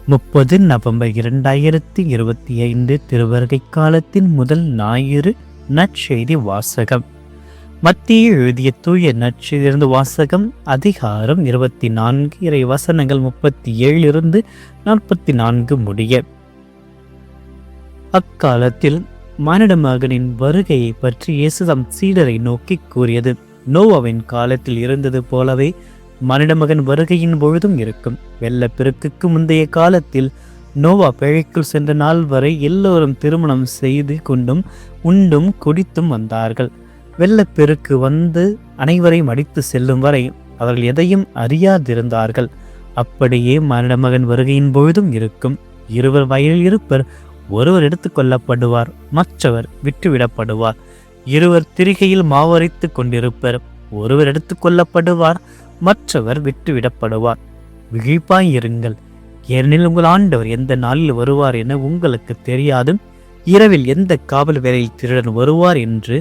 30 November 2025 திருவருகை காலத்தின் முதல் ஞாயிறு நற்செய்தி வாசகம். மத்திய எழுதிய தூய நற்செய்தியிலிருந்து வாசகம். அதிகாரம் 24, இறை வசனங்கள் 37 44 முடிய. அக்காலத்தில் மானிட மகனின் வருகையை பற்றி இயேசு தம் சீடரை நோக்கி கூறியது, நோவாவின் காலத்தில் இருந்தது போலவே மனித மகன் வருகையின் பொழுதும் இருக்கும். வெள்ளப்பெருக்குக்கு முந்தைய காலத்தில் நோவா பேழைக்குள் சென்ற நாள் வரை எல்லோரும் திருமணம் செய்து கொண்டும் உண்டும் குடித்தும் வந்தார்கள். வெள்ளப்பெருக்கு வந்து அனைவரையும் அடித்து செல்லும் வரை அவர்கள் எதையும் அறியாதிருந்தார்கள். அப்படியே மனித மகன் வருகையின் பொழுதும் இருக்கும். இருவர் வயலில் இருப்பர், ஒருவர் எடுத்துக் கொள்ளப்படுவார், மற்றவர் விட்டுவிடப்படுவார். இருவர் திரிகையில் மாவரைத்து கொண்டிருப்பர், ஒருவர் எடுத்துக் கொள்ளப்படுவார், மற்றவர் விட்டுவிடப்படுவார். விழிப்பாயிருங்கள், ஏனெனில் உங்கள் ஆண்டவர் எந்த நாளில் வருவார் என உங்களுக்கு தெரியாது. இரவில் எந்த காவல் வேலையில் திருடன் வருவார் என்று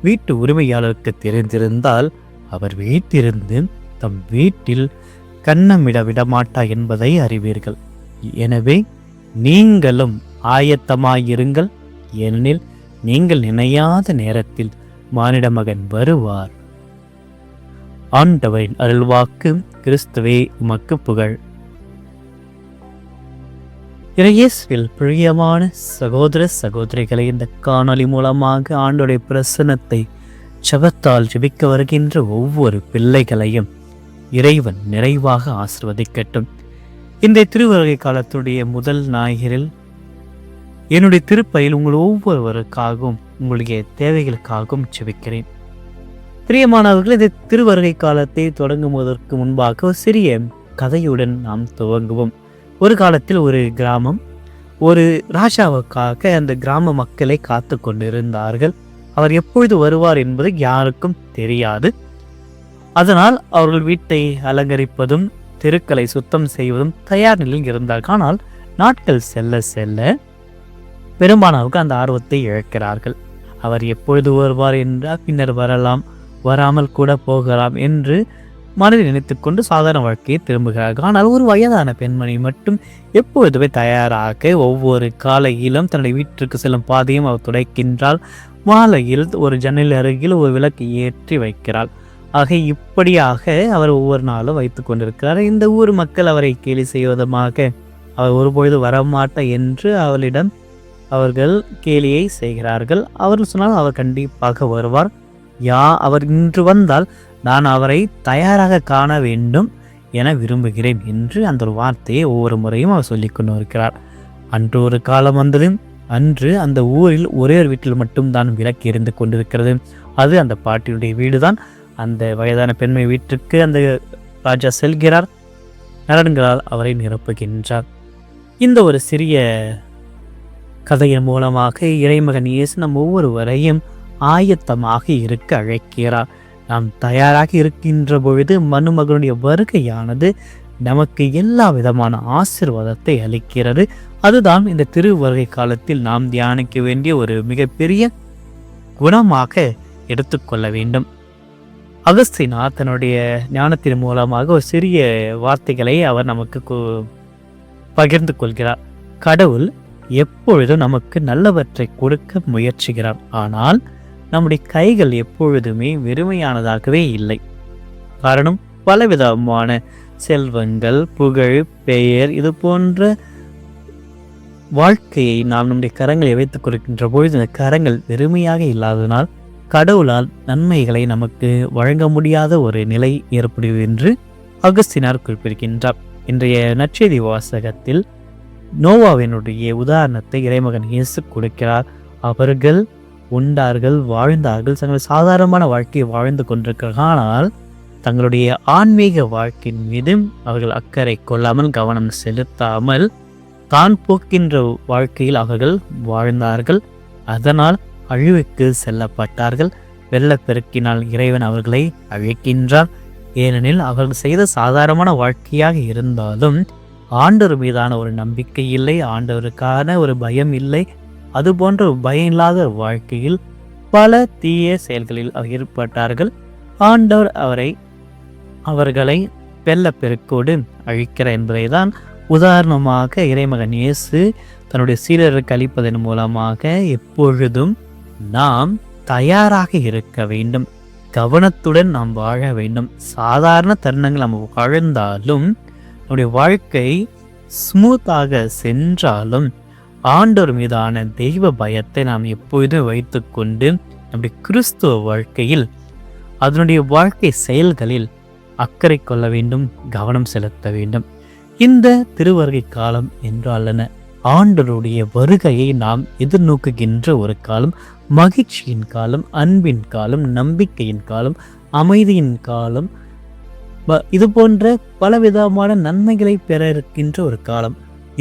வீட்டு உரிமையாளருக்கு தெரிந்திருந்தால் அவர் விழித்திருந்து தம் வீட்டில் கன்னமிட விடமாட்டார் என்பதை அறிவீர்கள். எனவே நீங்களும் ஆயத்தமாயிருங்கள், ஏனெனில் நீங்கள் நினையாத நேரத்தில் மானிட மகன் வருவார். ஆண்டவரின் அருள்வாக்கு. கிறிஸ்துவே உமக்கு புகழ். இயேசுவில் பிரியமான சகோதர சகோதரிகளை, இந்த காணொளி மூலமாக ஆண்டவருடைய பிரசன்னத்தை ஜெபத்தால் ஜெபிக்க வருகின்ற ஒவ்வொரு பிள்ளைகளையும் இறைவன் நிறைவாக ஆசீர்வதிக்கட்டும். இந்த திருவருகை காலத்துடைய முதல் ஞாயிறில் என்னுடைய திருப்பலியில் உங்கள் ஒவ்வொருவருக்காகவும் உங்களுடைய தேவைகளுக்காகவும் ஜெபிக்கிறேன். பிரியமானவர்கள், இந்த திருவருகை காலத்தை தொடங்குவதற்கு முன்பாக ஒரு சிறிய கதையுடன் நாம் துவங்குவோம். ஒரு காலத்தில் ஒரு கிராமம் ஒரு ராஜாவுக்காக அந்த கிராம மக்களை காத்து கொண்டிருந்தார்கள். அவர் எப்பொழுது வருவார் என்பது யாருக்கும் தெரியாது. அதனால் அவர்கள் வீட்டை அலங்கரிப்பதும் தெருக்களை சுத்தம் செய்வதும் தயார் நிலையில் இருந்தார்கள். ஆனால் நாட்கள் செல்ல செல்ல பெரும்பாலானவர்கள் அந்த ஆர்வத்தை இழக்கிறார்கள். அவர் எப்பொழுது வருவார் என்றால் பின்னர் வரலாம், வராமல் கூட போகலாம் என்று மனதில் நினைத்து கொண்டு சாதாரண வாழ்க்கையை திரும்புகிறார்கள். ஆனால் ஒரு வயதான பெண்மணி மட்டும் எப்பொழுதுமே தயாராக ஒவ்வொரு காலையிலும் தன்னுடைய வீட்டிற்கு செல்லும் பாதையும் அவர் துடைக்கின்றாள். மாலையில் ஒரு ஜன்னல் அருகில் ஒரு விளக்கு ஏற்றி வைக்கிறாள். ஆக இப்படியாக அவர் ஒவ்வொரு நாளும் வைத்து கொண்டிருக்கிறார். இந்த ஊர் மக்கள் அவரை கேலி செய்வதமாக அவர் ஒருபொழுது வரமாட்டார் என்று அவளிடம் அவர்கள் கேலியை செய்கிறார்கள். அவர் சொன்னால் அவர் கண்டிப்பாக வருவார். அவர் இன்று வந்தால் நான் அவரை தயாராக காண வேண்டும் என விரும்புகிறேன் என்று அந்த ஒரு வார்த்தையை ஒவ்வொரு முறையும் அவர் சொல்லிக் கொண்டு இருக்கிறார். அன்று ஒரு காலம் வந்தது. அன்று அந்த ஊரில் ஒரே ஒரு வீட்டில் மட்டும்தான் விளக்கு எரிந்து கொண்டிருக்கிறது. அது அந்த பாட்டியுடைய வீடுதான். அந்த வயதான பெண்மை வீட்டிற்கு அந்த ராஜா செல்கிறார். நலன்களால் அவரை நிரப்புகின்றார். இந்த ஒரு சிறிய கதையின் மூலமாக இறைமகன் இயேசு நம் ஒவ்வொருவரையும் ஆயத்தமாக இருக்க அழைக்கிறார். நாம் தயாராக இருக்கின்ற பொழுது மனுமகனுடைய வருகையானது நமக்கு எல்லா விதமான ஆசீர்வாதத்தை அளிக்கிறது. அதுதான் இந்த திருவருகை காலத்தில் நாம் தியானிக்க வேண்டிய ஒரு மிகப்பெரிய குணமாக எடுத்துக்கொள்ள வேண்டும். அகஸ்தீனார் தன்னுடைய ஞானத்தின் மூலமாக ஒரு சிறிய வார்த்தைகளை அவர் நமக்கு பகிர்ந்து கொள்கிறார். கடவுள் எப்பொழுதும் நமக்கு நல்லவற்றை கொடுக்க முயற்சிக்கிறார். ஆனால் நம்முடைய கைகள் எப்பொழுதுமே வெறுமையானதாகவே இல்லை. காரணம், பலவிதமான செல்வங்கள், புகழ், பெயர், இது போன்ற வாழ்க்கையை நாம் நம்முடைய கரங்களை வைத்துக் கொடுக்கின்ற பொழுது இந்த கரங்கள் வெறுமையாக இல்லாததனால் கடவுளால் நன்மைகளை நமக்கு வழங்க முடியாத ஒரு நிலை ஏற்படுவது என்று அகஸ்தீனார் குறிப்பிடுகின்றார். இன்றைய நற்செய்தி வாசகத்தில் நோவாவினுடைய உதாரணத்தை இறைமகன் இயேசு கொடுக்கிறார். அவர்கள் உண்டார்கள், வாழ்ந்தார்கள், தங்கள் சாதாரணமான வாழ்க்கையை வாழ்ந்து கொண்டிருக்கிறார்கள். ஆனால் தங்களுடைய ஆன்மீக வாழ்க்கையின் மீது அவர்கள் அக்கறை கொள்ளாமல், கவனம் செலுத்தாமல் தான் போக்கின்ற வாழ்க்கையில் அவர்கள் வாழ்ந்தார்கள். அதனால் அழிவுக்கு செல்லப்பட்டார்கள். வெள்ளப்பெருக்கினால் இறைவன் அவர்களை அழிக்கின்றார். ஏனெனில் அவர்கள் செய்த சாதாரணமான வாழ்க்கையாக இருந்தாலும் ஆண்டவர் மீதான ஒரு நம்பிக்கை இல்லை, ஆண்டவருக்கான ஒரு பயம் இல்லை. அது போன்ற ஒரு பயம் இல்லாத வாழ்க்கையில் பல தீய செயல்களில் ஈடுபட்டார்கள். ஆண்டவர் அவர்களை வெள்ளப்பெருக்கோடு அழிக்கிறார் என்பதை தான் உதாரணமாக இறைமகன் இயேசு தன்னுடைய சீடருக்கு அளிப்பதன் மூலமாக எப்பொழுதும் நாம் தயாராக இருக்க வேண்டும், கவனத்துடன் நாம் வாழ வேண்டும். சாதாரண தருணங்கள் நம்ம வாழ்ந்தாலும், நம்முடைய வாழ்க்கை ஸ்மூத்தாக சென்றாலும், ஆண்டவர் மீதான தெய்வ பயத்தை நாம் எப்பொழுதும் வைத்துக்கொண்டு நம்முடைய கிறிஸ்துவ வாழ்க்கையில், அதனுடைய வாழ்க்கை செயல்களில் அக்கறை கொள்ள வேண்டும், கவனம் செலுத்த வேண்டும். இந்த திருவருகை காலம் என்றால் என்ன? ஆண்டவருடைய வருகையை நாம் எதிர்நோக்குகின்ற ஒரு காலம், மகிழ்ச்சியின் காலம், அன்பின் காலம், நம்பிக்கையின் காலம், அமைதியின் காலம், இது போன்ற பலவிதமான நன்மைகளை பெற இருக்கின்ற ஒரு காலம்.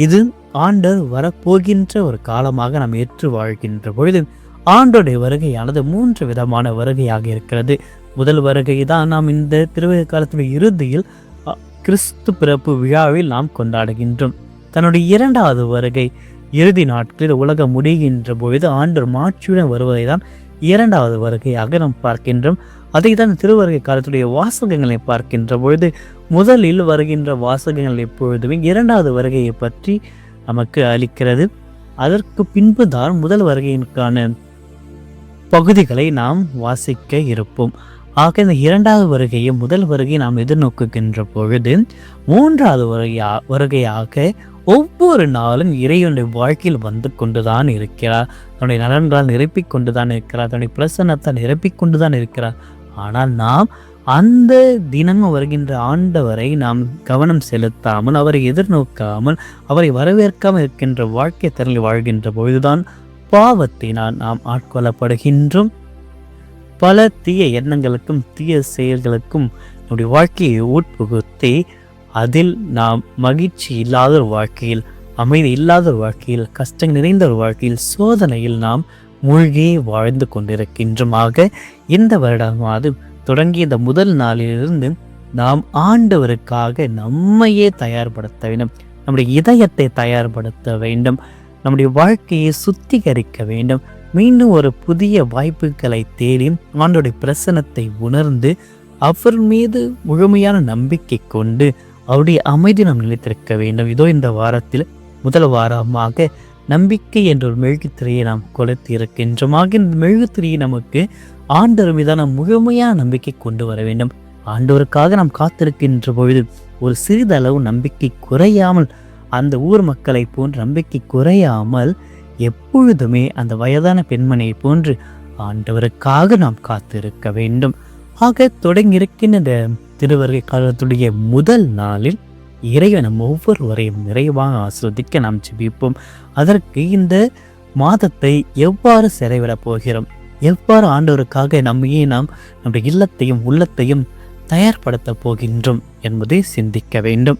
இது ஆண்டவர் வரப்போகின்ற ஒரு காலமாக நாம் ஏற்று வாழ்கின்ற பொழுது ஆண்டோடைய வருகையானது 3 விதமான வருகையாக இருக்கிறது. முதல் வருகை தான் நாம் இந்த திருவருகை காலத்துடைய இறுதியில் கிறிஸ்து பிறப்பு விழாவில் நாம் கொண்டாடுகின்றோம். தன்னுடைய 2வது வருகை இறுதி நாட்களில் உலகம் முடிகின்ற பொழுது ஆண்டவர் மாட்சியுடன் வருவதை தான் 2வது வருகையாக நாம் பார்க்கின்றோம். அதை தான் திருவருகை காலத்துடைய வாசகங்களை பார்க்கின்ற பொழுது முதலில் வருகின்ற வாசகங்கள் எப்பொழுதுமே 2வது வருகையை பற்றி நமக்கு அளிக்கிறது. அதற்கு பின்பு தான் முதல் வருகையிற்கான பகுதிகளை நாம் வாசிக்க இருப்போம். ஆக இந்த 2வது வருகையை முதல் வருகையை நாம் எதிர்நோக்குகின்ற பொழுது 3வது வருகையாக ஒவ்வொரு நாளும் இறைவனுடைய வாழ்க்கையில் வந்து கொண்டுதான் இருக்கிறார். தன்னுடைய நலன்களால் நிரப்பிக் கொண்டுதான் இருக்கிறார், தன்னுடைய பிரசன்னத்தால் நிரப்பிக் கொண்டுதான் இருக்கிறார். ஆனால் நாம் அந்த தினமும் வருகின்ற ஆண்டவரை நாம் கவனம் செலுத்தாமல், அவரை எதிர்நோக்காமல், அவரை வரவேற்காமல் இருக்கின்ற வாழ்க்கை திறனில் வாழ்கின்ற பொழுதுதான் பாவத்தினால் நாம் ஆட்கொள்ளப்படுகின்றோம். பல தீய எண்ணங்களுக்கும் தீய செயல்களுக்கும் நம்முடைய வாழ்க்கையை உட்புகுத்தி அதில் நாம் மகிழ்ச்சி இல்லாத ஒரு வாழ்க்கையில், அமைதி இல்லாத ஒரு வாழ்க்கையில், கஷ்டம் நிறைந்த ஒரு வாழ்க்கையில், சோதனையில் நாம் மூழ்கி வாழ்ந்து கொண்டிருக்கின்றோம். ஆக இந்த வருடமாவது தொடங்கிய இந்த முதல் நாளிலிருந்து நாம் ஆண்டவருக்காக நம்மையே தயார்படுத்த வேண்டும், நம்முடைய இதயத்தை தயார்படுத்த வேண்டும், நம்முடைய வாழ்க்கையை சுத்திகரிக்க வேண்டும். மீண்டும் ஒரு புதிய வாய்ப்புகளை தேடி ஆண்டோடைய பிரசன்னத்தை உணர்ந்து அவர் மீது முழுமையான நம்பிக்கை கொண்டு அவருடைய அமைதி நாம் நிலைத்திருக்க வேண்டும். இதோ இந்த வாரத்தில் முதல் வாரமாக நம்பிக்கை என்ற ஒரு மெழுகுத்திரையை நாம் கொளுத்தி இருக்கின்றோம். இந்த மெழுகுத்திரையை நமக்கு ஆண்டவர் மீதான முழுமையான நம்பிக்கை கொண்டு வர வேண்டும். ஆண்டவருக்காக நாம் காத்திருக்கின்ற பொழுது ஒரு சிறிதளவு நம்பிக்கை குறையாமல், அந்த ஊர் மக்களை போன்று நம்பிக்கை குறையாமல், எப்பொழுதுமே அந்த வயதான பெண்மணியை போன்று ஆண்டவருக்காக நாம் காத்திருக்க வேண்டும். ஆக தொடங்கியிருக்கின்ற இந்த திருவருகை காலத்துடைய முதல் நாளில் இறைவன் நம் ஒவ்வொருவரையும் நிறைவாக ஆஸ்வதிக்க நாம் ஜெபிப்போம். அதற்கு இந்த மாதத்தை எவ்வாறு செலவிடப் போகிறோம், எவ்வாறு ஆண்டவருக்காக நம்மையே நாம் நம்முடைய இல்லத்தையும் உள்ளத்தையும் தயார்படுத்த போகின்றோம் என்பதை சிந்திக்க வேண்டும்.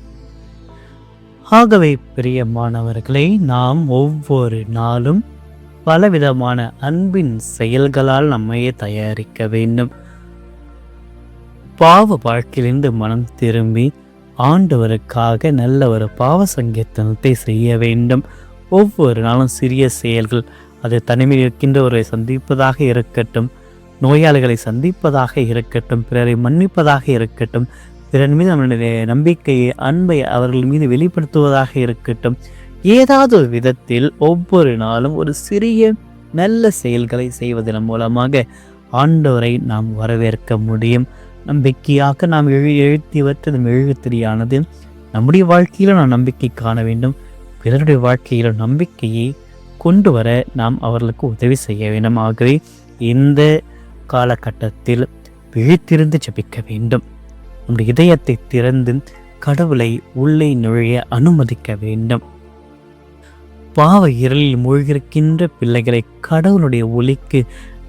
ஆகவே பிரியமானவர்களை, நாம் ஒவ்வொரு நாளும் பலவிதமான அன்பின் செயல்களால் நம்மையே தயாரிக்க வேண்டும். பாவ வாழ்க்கையிலிருந்து மனம் திரும்பி ஆண்டவருக்காக நல்ல ஒரு பாவ சங்கீர்த்தனத்தை செய்ய வேண்டும். ஒவ்வொரு நாளும் சிறிய செயல்கள், அது தனிமையில் இருக்கின்றவரை சந்திப்பதாக இருக்கட்டும், நோயாளிகளை சந்திப்பதாக இருக்கட்டும், பிறரை மன்னிப்பதாக இருக்கட்டும், பிறர் மீது நம்முடைய நம்பிக்கையை, அன்பை அவர்கள் மீது வெளிப்படுத்துவதாக இருக்கட்டும், ஏதாவது ஒரு விதத்தில் ஒவ்வொரு நாளும் ஒரு சிறிய நல்ல செயல்களை செய்வதன் மூலமாக ஆண்டவரை நாம் வரவேற்க முடியும். நம்பிக்கையாக நாம் எழுத்தியவற்ற மெழுகுத்திரியானது நம்முடைய வாழ்க்கையிலும் நாம் நம்பிக்கை காண வேண்டும், பிறருடைய வாழ்க்கையிலும் நம்பிக்கையை கொண்டு வர நாம் அவர்களுக்கு உதவி செய்ய வேண்டும். ஆகவே இந்த காலகட்டத்தில் விழித்திருந்து ஜெபிக்க வேண்டும். நம்முடைய இதயத்தை திறந்து கடவுளை உள்ளே நுழைய அனுமதிக்க வேண்டும். பாவ இருளில் மூழ்கிருக்கின்ற பிள்ளைகளை கடவுளுடைய ஒளிக்கு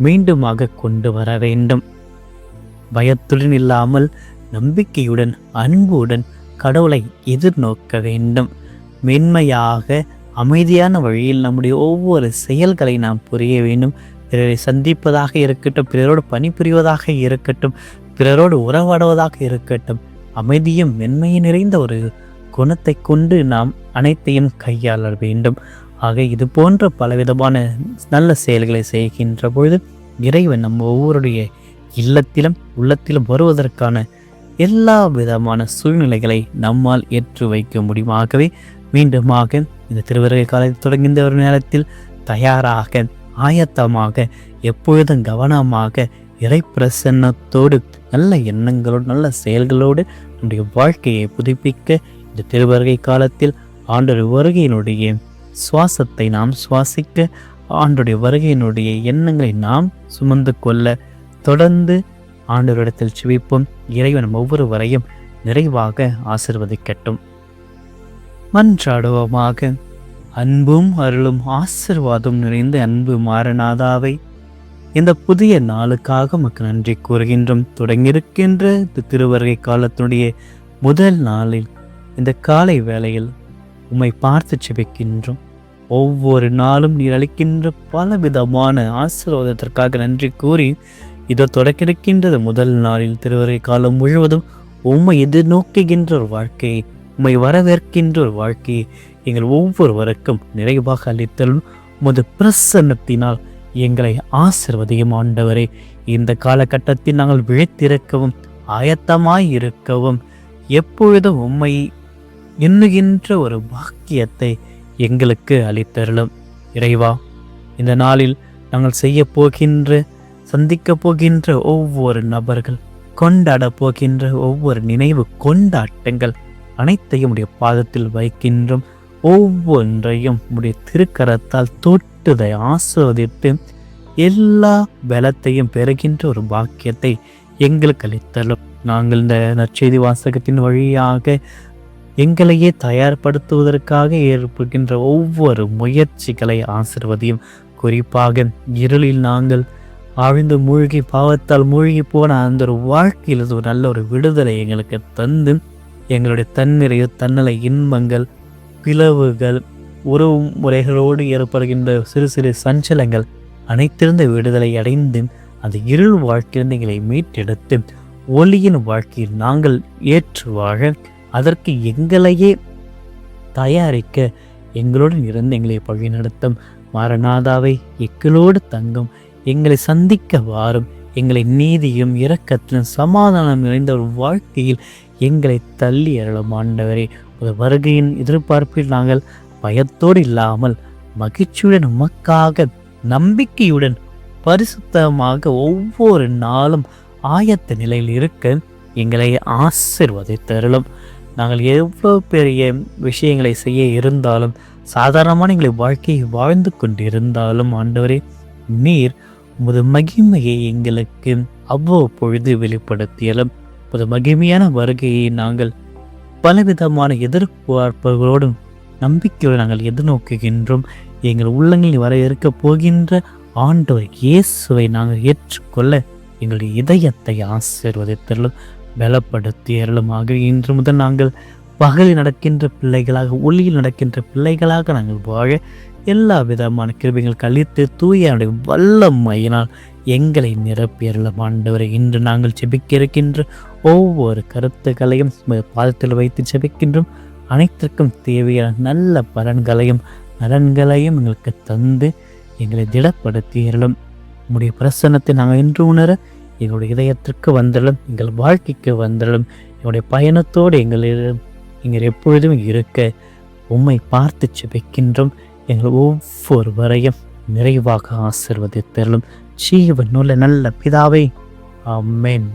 மீண்டுமாக கொண்டு வர வேண்டும். பயத்துடன் இல்லாமல் நம்பிக்கையுடன், அன்புடன் கடவுளை எதிர்நோக்க வேண்டும். மென்மையாக அமைதியான வழியில் நம்முடைய ஒவ்வொரு செயல்களை நாம் புரிய வேண்டும். பிறரை சந்திப்பதாக இருக்கட்டும், பிறரோடு பணிபுரிவதாக இருக்கட்டும், பிறரோடு உறவாடுவதாக இருக்கட்டும், அமைதியும் மென்மையும் நிறைந்த ஒரு குணத்தை கொண்டு நாம் அனைத்தையும் கையாள வேண்டும். ஆக இது போன்ற பலவிதமான நல்ல செயல்களை செய்கின்ற பொழுது இறைவன் நம்ம ஒவ்வொருடைய இல்லத்திலும் உள்ளத்திலும் வருவதற்கான எல்லா விதமான சூழ்நிலைகளை நம்மால் ஏற்று வைக்க முடியுமாகவே மீண்டுமாக இந்த திருவருகை காலத்தில் தொடங்குகின்ற ஒரு நேரத்தில் தயாராக ஆயத்தமாக எப்பொழுதும் கவனமாக இறை பிரசன்னத்தோடு நல்ல எண்ணங்களோடு நல்ல செயல்களோடு நம்முடைய வாழ்க்கையை புதுப்பிக்க இந்த திருவருகை காலத்தில் ஆண்டவர் வருகையினுடைய சுவாசத்தை நாம் சுவாசிக்க, ஆண்டுடைய வருகையினுடைய எண்ணங்களை நாம் சுமந்து கொள்ள தொடர்ந்து ஆண்டவரிடத்தில் செபிப்போம். இறைவன் ஒவ்வொருவரையும் நிறைவாக ஆசீர்வதிக்கட்டும். மன்றாடுவோமாக. அன்பும் அருளும் ஆசீர்வாதம் நிறைந்த அன்பு மாறநாதாவை, இந்த புதிய நாளுக்காக உமக்கு நன்றி கூறுகின்றோம். தொடங்கியிருக்கின்ற இந்த திருவருகை காலத்தினுடைய முதல் நாளில் இந்த காலை வேளையில் உம்மை பார்த்து செபிக்கின்றோம். ஒவ்வொரு நாளும் நீர் அளிக்கின்ற பலவிதமான ஆசீர்வாதத்திற்காக நன்றி கூறி, இதோ தொடக்கிருக்கின்றது முதல் நாளில் திருவருகை காலம் முழுவதும் உம்மை எதிர்நோக்குகின்ற ஒரு வாழ்க்கையை, உம்மை வரவேற்கின்ற ஒரு வாழ்க்கையை எங்கள் ஒவ்வொருவருக்கும் நிறைவாக அளித்தலும் உமது பிரசன்னத்தினால் எங்களை ஆசீர்வதியும் ஆண்டவரே. இந்த காலகட்டத்தில் நாங்கள் விழித்திருக்கவும் ஆயத்தமாய் இருக்கவும் எப்பொழுதும் உம்மை எண்ணுகின்ற ஒரு பாக்கியத்தை எங்களுக்கு அளித்தருளும் இறைவா. இந்த நாளில் நாங்கள் செய்ய போகின்ற, சந்திக்க போகின்ற ஒவ்வொரு நபர்கள், கொண்டாட போகின்ற ஒவ்வொரு நினைவு கொண்டாட்டங்கள் அனைத்தையும் உடைய பாதத்தில் வைக்கின்றோம். ஒவ்வொன்றையும் உடைய திருக்கரத்தால் தொட்டுதை ஆசீர்வதித்து எல்லா பலத்தையும் பெறுகின்ற ஒரு பாக்கியத்தை எங்களுக்கு அளித்தலும். நாங்கள் இந்த நற்செய்தி வாசகத்தின் வழியாக எங்களையே தயார்படுத்துவதற்காக ஏற்படுகின்ற ஒவ்வொரு முயற்சிகளை ஆசீர்வதியும். குறிப்பாக இருளில் நாங்கள் ஆழ்ந்து மூழ்கி பாவத்தால் மூழ்கி போன அந்த ஒரு வாழ்க்கையில் ஒரு நல்ல ஒரு விடுதலை எங்களுக்கு தந்து, எங்களுடைய தன்னிறைவு தன்னலை இன்பங்கள், பிளவுகள், உறவு முறைகளோடு ஏற்படுகின்ற சிறு சிறு சஞ்சலங்கள் அனைத்திருந்த விடுதலை அடைந்து அந்த இருள் வாழ்க்கையிலிருந்து எங்களை மீட்டெடுத்து ஒளியின் வாழ்க்கையில் நாங்கள் ஏற்று வாழ, அதற்கு எங்களையே தயாரிக்க எங்களோடு இருந்து எங்களை வழி நடத்தும் மாரநாதாவை, எங்களோடு தங்கும், எங்களை சந்திக்க வாரும், எங்களை நீதியும் இரக்கத்திலும் சமாதானம் நிறைந்த ஒரு வாழ்க்கையில் எங்களை தள்ளி அருளும் ஆண்டவரே. ஒரு வருகையின் எதிர்பார்ப்பில் நாங்கள் பயத்தோடு இல்லாமல் மகிழ்ச்சியுடன் உமக்காக நம்பிக்கையுடன் பரிசுத்தமாக ஒவ்வொரு நாளும் ஆயத்த நிலையில் இருக்க எங்களை ஆசீர்வதித்தருளும். நாங்கள் எவ்வளோ பெரிய விஷயங்களை செய்ய இருந்தாலும், சாதாரணமான எங்களை வாழ்க்கையை வாழ்ந்து கொண்டிருந்தாலும் ஆண்டவரே, நீர் உமது மகிமையை எங்களுக்கு அவ்வப்பொழுது வெளிப்படுத்தியலும். உமது மகிமையான வருகையை நாங்கள் பலவிதமான எதிர்பார்ப்புகளோடும் நம்பிக்கையோடு நாங்கள் எதிர்நோக்குகின்றோம். எங்கள் உள்ளங்களில் வர இருக்க போகின்ற ஆண்டவர் இயேசுவை நாங்கள் ஏற்றுக்கொள்ள எங்களுடைய இதயத்தை ஆசீர்வதித்தலும் பலப்படுத்தியருளுமாக. இன்று முதல் நாங்கள் பகலில் நடக்கின்ற பிள்ளைகளாக, ஒளியில் நடக்கின்ற பிள்ளைகளாக நாங்கள் வாழ எல்லா விதமான கிருபைகள் கழித்து தூய வல்லமையினால் எங்களை நிரப்பியருளும் ஆண்டவரை. இன்று நாங்கள் செபிக்க இருக்கின்ற ஒவ்வொரு கருத்துக்களையும் பாதத்தில் வைத்து செபிக்கின்றோம். அனைத்திற்கும் தேவையான நல்ல பலன்களையும் நலன்களையும் எங்களுக்கு தந்து எங்களை திடப்படுத்தியருளும். உம்முடைய பிரசன்னத்தை நாங்கள் இன்று உணர எங்களுடைய இதயத்திற்கு வந்தலும், எங்கள் வாழ்க்கைக்கு வந்தலும், எங்களுடைய பயணத்தோடு எங்கள் எப்பொழுதும் இருக்க உம்மை பார்த்து செபிக்கின்றோம். எங்கள் ஒவ்வொருவரையும் நிறைவாக ஆசீர்வதித்தருளும். ஜீவனுள்ள நல்ல பிதாவே, ஆமென்.